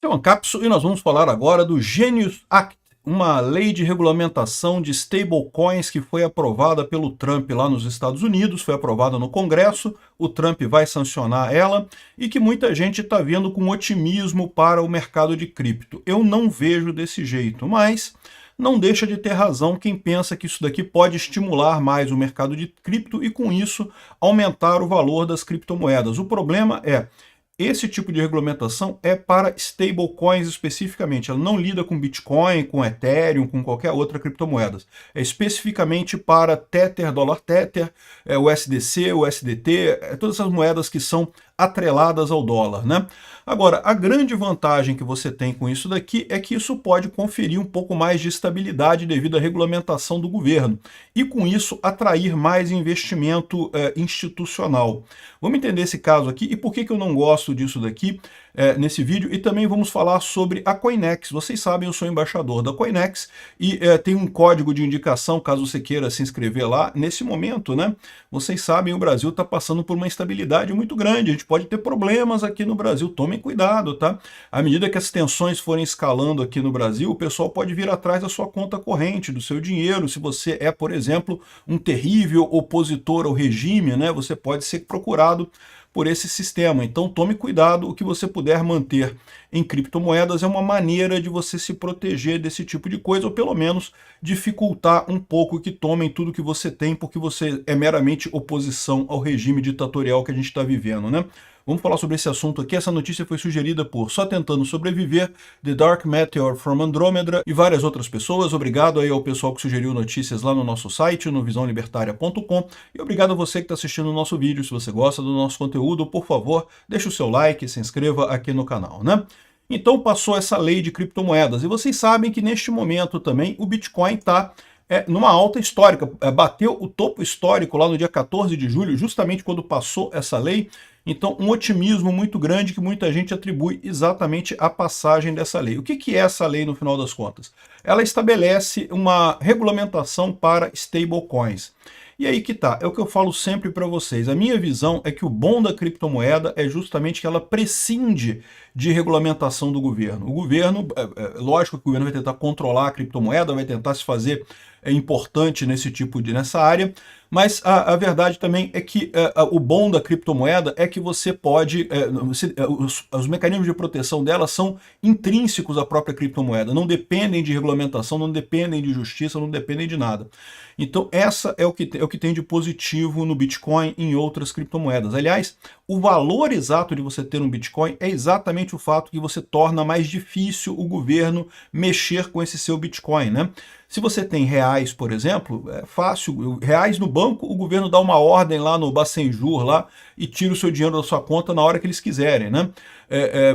Aqui é o Ancapso e nós vamos falar agora do Genius Act, uma lei de regulamentação de stablecoins que foi aprovada pelo Trump lá nos Estados Unidos, foi aprovada no Congresso, o Trump vai sancionar ela e que muita gente está vendo com otimismo para o mercado de cripto. Eu não vejo desse jeito, mas não deixa de ter razão quem pensa que isso daqui pode estimular mais o mercado de cripto e com isso aumentar o valor das criptomoedas. O problema é esse tipo de regulamentação é para stablecoins especificamente. Ela não lida com Bitcoin, com Ethereum, com qualquer outra criptomoeda. É especificamente para Tether, dólar Tether, USDC, USDT, todas essas moedas que são atreladas ao dólar, né? Agora, a grande vantagem que você tem com isso daqui é que isso pode conferir um pouco mais de estabilidade devido à regulamentação do governo e com isso atrair mais investimento institucional. Vamos entender esse caso aqui e por que eu não gosto disso daqui nesse vídeo, e também vamos falar sobre a Coinex. Vocês sabem, eu sou embaixador da Coinex e tem um código de indicação caso você queira se inscrever lá. Nesse momento, né? Vocês sabem, o Brasil está passando por uma instabilidade muito grande, a gente pode ter problemas aqui no Brasil, tomem cuidado, tá? À medida que as tensões forem escalando aqui no Brasil, o pessoal pode vir atrás da sua conta corrente, do seu dinheiro. Se você é, por exemplo, um terrível opositor ao regime, né? Você pode ser procurado por esse sistema. Então tome cuidado, o que você puder manter em criptomoedas é uma maneira de você se proteger desse tipo de coisa, ou pelo menos dificultar um pouco que tomem tudo que você tem, porque você é meramente oposição ao regime ditatorial que a gente está vivendo, né? Vamos falar sobre esse assunto aqui. Essa notícia foi sugerida por Só Tentando Sobreviver, The Dark Meteor from Andromeda e várias outras pessoas. Obrigado aí ao pessoal que sugeriu notícias lá no nosso site, no visãolibertaria.com, e obrigado a você que está assistindo o nosso vídeo. Se você gosta do nosso conteúdo, por favor, deixe o seu like e se inscreva aqui no canal, né? Então passou essa lei de criptomoedas, e vocês sabem que neste momento também o Bitcoin está numa alta histórica, bateu o topo histórico lá no dia 14 de julho, justamente quando passou essa lei. Então, um otimismo muito grande que muita gente atribui exatamente à passagem dessa lei. O que é essa lei no final das contas? Ela estabelece uma regulamentação para stablecoins. E aí que tá, é o que eu falo sempre para vocês. A minha visão é que o bom da criptomoeda é justamente que ela prescinde de regulamentação do governo. O governo, lógico que o governo vai tentar controlar a criptomoeda, vai tentar se fazer importante nessa área, mas a verdade também é que o bom da criptomoeda é que você pode, os mecanismos de proteção dela são intrínsecos à própria criptomoeda, não dependem de regulamentação, não dependem de justiça, não dependem de nada. Então essa é o que tem de positivo no Bitcoin e em outras criptomoedas. Aliás, o valor exato de você ter um Bitcoin é exatamente o fato que você torna mais difícil o governo mexer com esse seu Bitcoin, né? Se você tem reais, por exemplo, é fácil, reais no banco, o governo dá uma ordem lá no Bacenjur lá e tira o seu dinheiro da sua conta na hora que eles quiserem, né?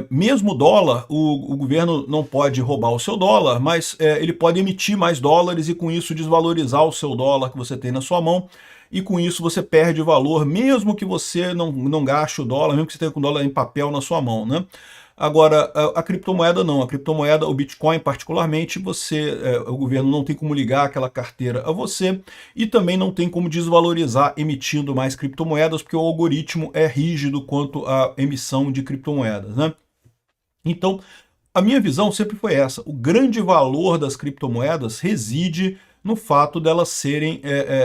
Mesmo dólar, o governo não pode roubar o seu dólar, mas ele pode emitir mais dólares e com isso desvalorizar o seu dólar que você tem na sua mão. E com isso você perde valor, mesmo que você não gaste o dólar, mesmo que você tenha com o dólar em papel na sua mão, né? Agora, a criptomoeda não. A criptomoeda, o Bitcoin particularmente, o governo não tem como ligar aquela carteira a você e também não tem como desvalorizar emitindo mais criptomoedas, porque o algoritmo é rígido quanto à emissão de criptomoedas, né? Então, a minha visão sempre foi essa. O grande valor das criptomoedas reside no fato delas serem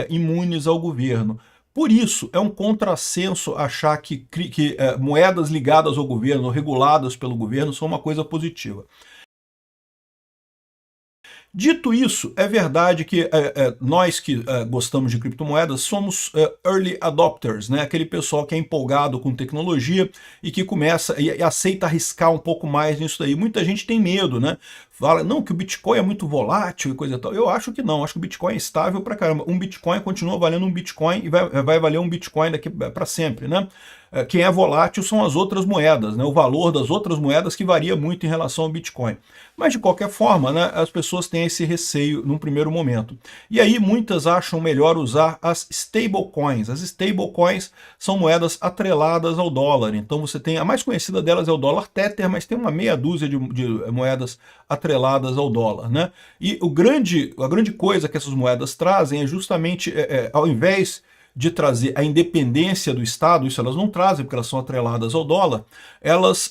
imunes ao governo. Por isso, é um contrassenso achar que moedas ligadas ao governo, reguladas pelo governo, são uma coisa positiva. Dito isso, é verdade que nós que gostamos de criptomoedas somos early adopters, né? Aquele pessoal que é empolgado com tecnologia e que começa e aceita arriscar um pouco mais nisso daí. Muita gente tem medo, né? Fala, não, que o Bitcoin é muito volátil e coisa e tal. Eu acho que não, acho que o Bitcoin é estável pra caramba. Um Bitcoin continua valendo um Bitcoin e vai valer um Bitcoin daqui para sempre, né? Quem é volátil são as outras moedas, né? O valor das outras moedas que varia muito em relação ao Bitcoin. Mas de qualquer forma, né, as pessoas têm esse receio num primeiro momento. E aí muitas acham melhor usar as stablecoins. As stablecoins são moedas atreladas ao dólar. Então você tem, a mais conhecida delas é o dólar Tether, mas tem uma meia dúzia de moedas atreladas ao dólar, né? E a grande coisa que essas moedas trazem é justamente, ao invés de trazer a independência do Estado, isso elas não trazem porque elas são atreladas ao dólar, elas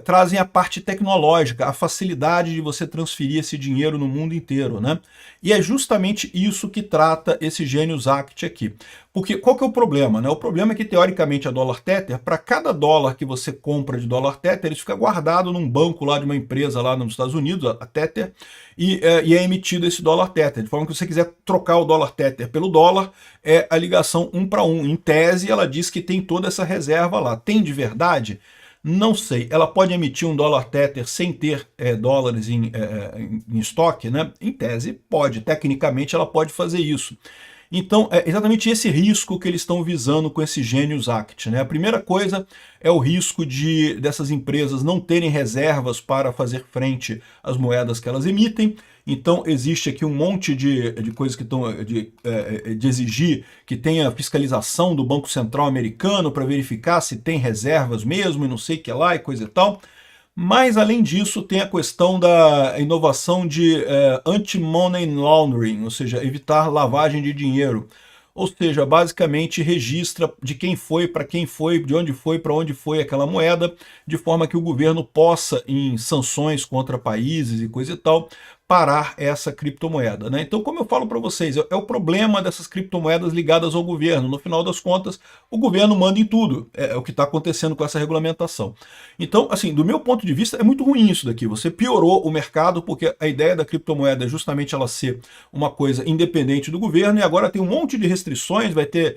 trazem a parte tecnológica, a facilidade de você transferir esse dinheiro no mundo inteiro, né? E é justamente isso que trata esse Genius Act aqui. Porque qual que é o problema, né? O problema é que, teoricamente, a dólar Tether, para cada dólar que você compra de dólar Tether, ele fica guardado num banco lá de uma empresa lá nos Estados Unidos, a Tether, e é emitido esse dólar Tether. De forma que, se você quiser trocar o dólar Tether pelo dólar, é a ligação 1 para 1. Em tese, ela diz que tem toda essa reserva lá. Tem de verdade? Não sei. Ela pode emitir um dólar Tether sem ter dólares em estoque, né? Em tese, pode. Tecnicamente, ela pode fazer isso. Então, é exatamente esse risco que eles estão visando com esse Genius Act, né? A primeira coisa é o risco dessas empresas não terem reservas para fazer frente às moedas que elas emitem. Então, existe aqui um monte de coisas que estão de exigir que tenha fiscalização do Banco Central americano para verificar se tem reservas mesmo e não sei o que lá e coisa e tal. Mas, além disso, tem a questão da inovação de anti-money laundering, ou seja, evitar lavagem de dinheiro. Ou seja, basicamente registra de quem foi, para quem foi, de onde foi, para onde foi aquela moeda, de forma que o governo possa, em sanções contra países e coisa e tal, parar essa criptomoeda, né? Então, como eu falo para vocês, é o problema dessas criptomoedas ligadas ao governo. No final das contas, o governo manda em tudo. É o que está acontecendo com essa regulamentação. Então, assim, do meu ponto de vista, é muito ruim isso daqui. Você piorou o mercado, porque a ideia da criptomoeda é justamente ela ser uma coisa independente do governo, e agora tem um monte de restrições, vai ter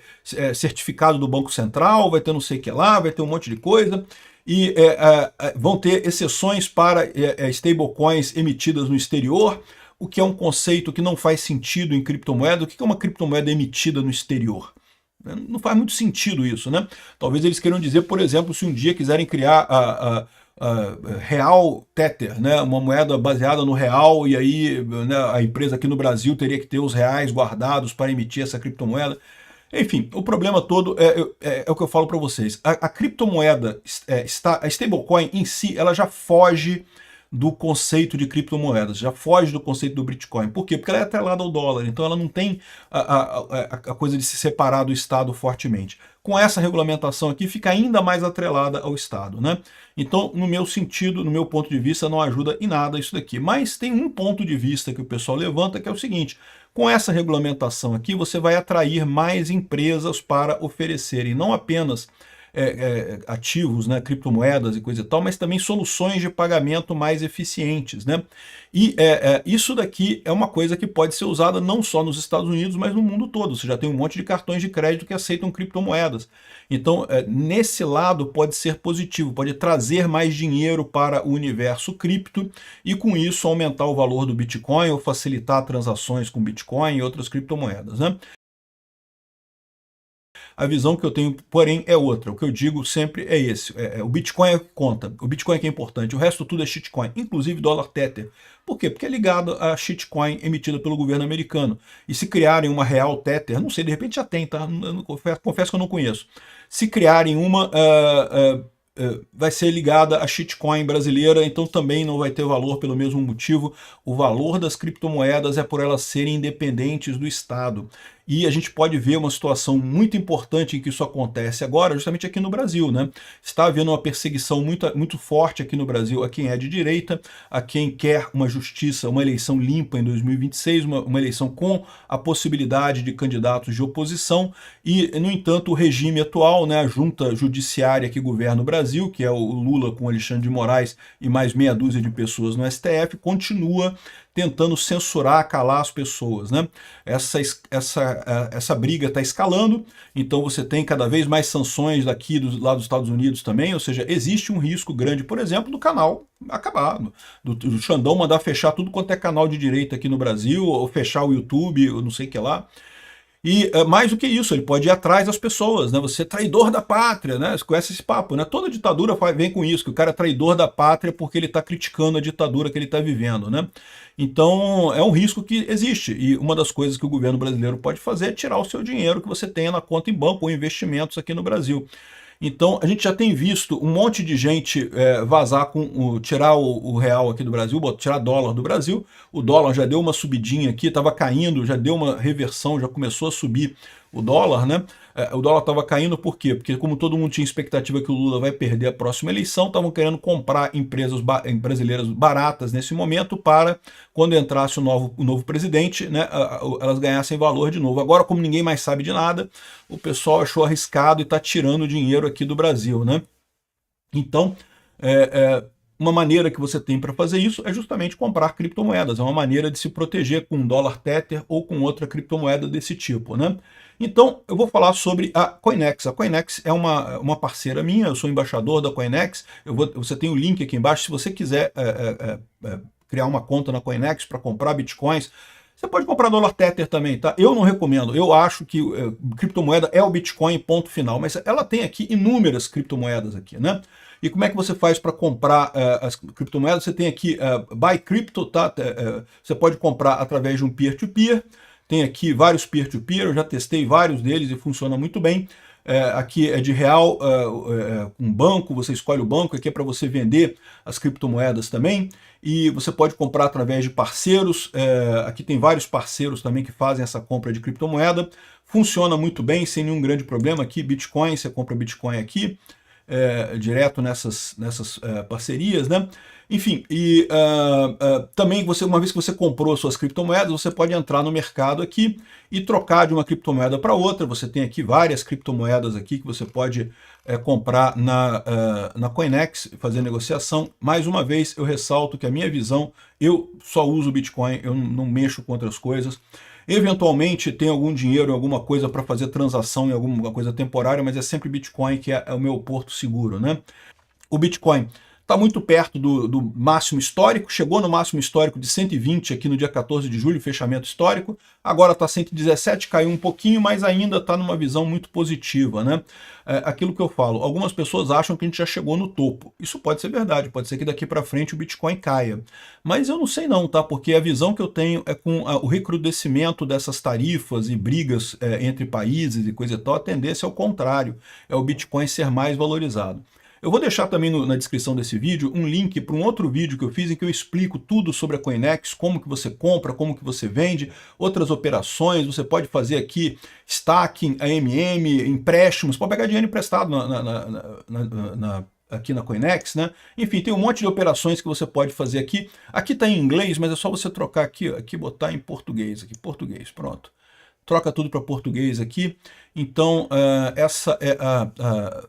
certificado do Banco Central, vai ter não sei o que lá, vai ter um monte de coisa. E vão ter exceções para stablecoins emitidas no exterior, o que é um conceito que não faz sentido em criptomoeda. O que é uma criptomoeda emitida no exterior? Não faz muito sentido isso, né? Talvez eles queiram dizer, por exemplo, se um dia quiserem criar a Real Tether, né? Uma moeda baseada no real, e aí, né, a empresa aqui no Brasil teria que ter os reais guardados para emitir essa criptomoeda. Enfim, o problema todo é o que eu falo para vocês. A criptomoeda, a stablecoin em si, ela já foge do conceito de criptomoedas, já foge do conceito do Bitcoin. Por quê? Porque ela é atrelada ao dólar, então ela não tem a coisa de se separar do Estado fortemente. Com essa regulamentação aqui, fica ainda mais atrelada ao Estado, né? Então, no meu sentido, no meu ponto de vista, não ajuda em nada isso daqui. Mas tem um ponto de vista que o pessoal levanta, que é o seguinte: com essa regulamentação aqui, você vai atrair mais empresas para oferecerem não apenas ativos, né, criptomoedas e coisa e tal, mas também soluções de pagamento mais eficientes, né? E isso daqui é uma coisa que pode ser usada não só nos Estados Unidos, mas no mundo todo. Você já tem um monte de cartões de crédito que aceitam criptomoedas. Então, nesse lado pode ser positivo, pode trazer mais dinheiro para o universo cripto e, com isso, aumentar o valor do Bitcoin ou facilitar transações com Bitcoin e outras criptomoedas, né? A visão que eu tenho, porém, é outra. O que eu digo sempre é esse. O Bitcoin é que conta. O Bitcoin é que é importante. O resto tudo é shitcoin, inclusive dólar Tether. Por quê? Porque é ligado a shitcoin emitida pelo governo americano. E se criarem uma real Tether, não sei, de repente já tem, tá? Confesso que eu não conheço. Se criarem uma, vai ser ligada a shitcoin brasileira, então também não vai ter valor pelo mesmo motivo. O valor das criptomoedas é por elas serem independentes do Estado. E a gente pode ver uma situação muito importante em que isso acontece agora, justamente aqui no Brasil, né? Está havendo uma perseguição muito forte aqui no Brasil a quem é de direita, a quem quer uma justiça, uma eleição limpa em 2026, uma eleição com a possibilidade de candidatos de oposição. E, no entanto, o regime atual, né, a junta judiciária que governa o Brasil, que é o Lula com Alexandre de Moraes e mais meia dúzia de pessoas no STF, continua tentando censurar, calar as pessoas, né? Essa briga está escalando, então você tem cada vez mais sanções lá dos Estados Unidos também, ou seja, existe um risco grande, por exemplo, do canal acabar, do Xandão mandar fechar tudo quanto é canal de direita aqui no Brasil, ou fechar o YouTube, ou não sei o que lá. E mais do que isso, ele pode ir atrás das pessoas, né? Você é traidor da pátria, né? Você conhece esse papo, né? Toda ditadura vem com isso, que o cara é traidor da pátria porque ele está criticando a ditadura que ele está vivendo, né? Então, é um risco que existe. E uma das coisas que o governo brasileiro pode fazer é tirar o seu dinheiro que você tenha na conta em banco ou investimentos aqui no Brasil. Então, a gente já tem visto um monte de gente vazar tirar o real aqui do Brasil, tirar dólar do Brasil. O dólar já deu uma subidinha aqui, estava caindo, já deu uma reversão, já começou a subir o dólar, né? O dólar estava caindo por quê? Porque como todo mundo tinha expectativa que o Lula vai perder a próxima eleição, estavam querendo comprar empresas brasileiras baratas nesse momento para, quando entrasse o novo presidente, né, elas ganhassem valor de novo. Agora, como ninguém mais sabe de nada, o pessoal achou arriscado e está tirando dinheiro aqui do Brasil, né? Então, uma maneira que você tem para fazer isso é justamente comprar criptomoedas. É uma maneira de se proteger com um dólar Tether ou com outra criptomoeda desse tipo, né? Então, eu vou falar sobre a Coinex. A Coinex é uma parceira minha, eu sou embaixador da Coinex. Você tem o link aqui embaixo. Se você quiser criar uma conta na Coinex para comprar bitcoins, você pode comprar dólar Tether também, tá? Eu não recomendo. Eu acho que criptomoeda é o Bitcoin, ponto final. Mas ela tem aqui inúmeras criptomoedas aqui, né? E como é que você faz para comprar as criptomoedas? Você tem aqui Buy Crypto, tá? Você pode comprar através de um peer-to-peer. Tem aqui vários peer-to-peer, eu já testei vários deles e funciona muito bem. Aqui é de real, um banco, você escolhe o banco, aqui é para você vender as criptomoedas também. E você pode comprar através de parceiros, aqui tem vários parceiros também que fazem essa compra de criptomoeda. Funciona muito bem, sem nenhum grande problema. Aqui Bitcoin, você compra Bitcoin aqui. Direto nessas parcerias, né? Enfim, e também uma vez que você comprou suas criptomoedas, você pode entrar no mercado aqui e trocar de uma criptomoeda para outra. Você tem aqui várias criptomoedas aqui que você pode comprar na Coinex, fazer negociação. Mais uma vez, eu ressalto que a minha visão, eu só uso Bitcoin, eu não mexo com outras coisas. Eventualmente tem algum dinheiro, alguma coisa para fazer transação em alguma coisa temporária, mas é sempre Bitcoin que é o meu porto seguro, né? O Bitcoin está muito perto do máximo histórico, chegou no máximo histórico de 120 aqui no dia 14 de julho, fechamento histórico, agora está 117, caiu um pouquinho, mas ainda está numa visão muito positiva, né? Aquilo que eu falo, algumas pessoas acham que a gente já chegou no topo. Isso pode ser verdade, pode ser que daqui para frente o Bitcoin caia. Mas eu não sei não, tá? Porque a visão que eu tenho é com o recrudescimento dessas tarifas e brigas entre países e coisa e tal, a tendência é o contrário, é o Bitcoin ser mais valorizado. Eu vou deixar também na descrição desse vídeo um link para um outro vídeo que eu fiz em que eu explico tudo sobre a Coinex, como que você compra, como que você vende, outras operações, você pode fazer aqui stacking, AMM, empréstimos, pode pegar dinheiro emprestado aqui na Coinex, né? Enfim, tem um monte de operações que você pode fazer aqui. Aqui está em inglês, mas é só você trocar aqui botar em português, português, pronto. Troca tudo para português aqui. Então,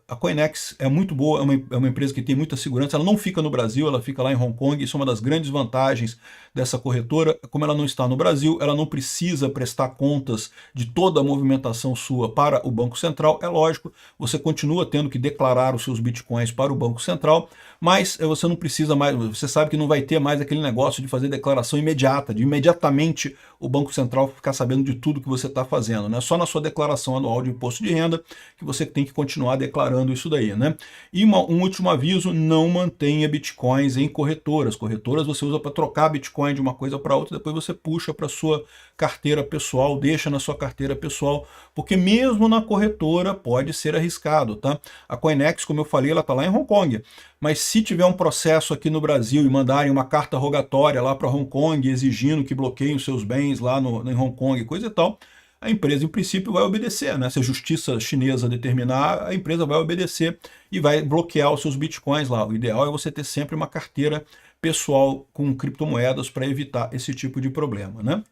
a Coinex é muito boa, é uma empresa que tem muita segurança, ela não fica no Brasil, ela fica lá em Hong Kong, isso é uma das grandes vantagens dessa corretora. Como ela não está no Brasil, ela não precisa prestar contas de toda a movimentação sua para o Banco Central. É lógico, você continua tendo que declarar os seus bitcoins para o Banco Central, mas você não precisa mais, você sabe que não vai ter mais aquele negócio de fazer declaração imediata, de imediatamente o Banco Central ficar sabendo de tudo que você está fazendo, né? Só na sua declaração anual de imposto de renda que você tem que continuar declarando isso daí, né? E um último aviso, não mantenha bitcoins em corretoras. Corretoras você usa para trocar bitcoin de uma coisa para outra, depois você puxa para sua carteira pessoal, deixa na sua carteira pessoal, porque mesmo na corretora pode ser arriscado, tá? A Coinex, como eu falei, ela está lá em Hong Kong, mas se tiver um processo aqui no Brasil e mandarem uma carta rogatória lá para Hong Kong exigindo que bloqueiem os seus bens lá em Hong Kong, coisa e tal, a empresa, em princípio, vai obedecer, né? Se a justiça chinesa determinar, a empresa vai obedecer e vai bloquear os seus bitcoins lá. O ideal é você ter sempre uma carteira pessoal com criptomoedas para evitar esse tipo de problema, né?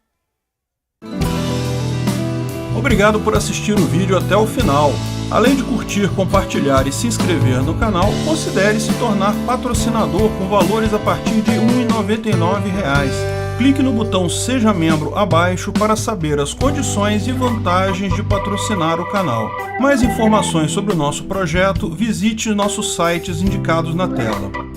Obrigado por assistir o vídeo até o final. Além de curtir, compartilhar e se inscrever no canal, considere se tornar patrocinador com valores a partir de R$ 1,99. Clique no botão Seja Membro abaixo para saber as condições e vantagens de patrocinar o canal. Mais informações sobre o nosso projeto, visite nossos sites indicados na tela.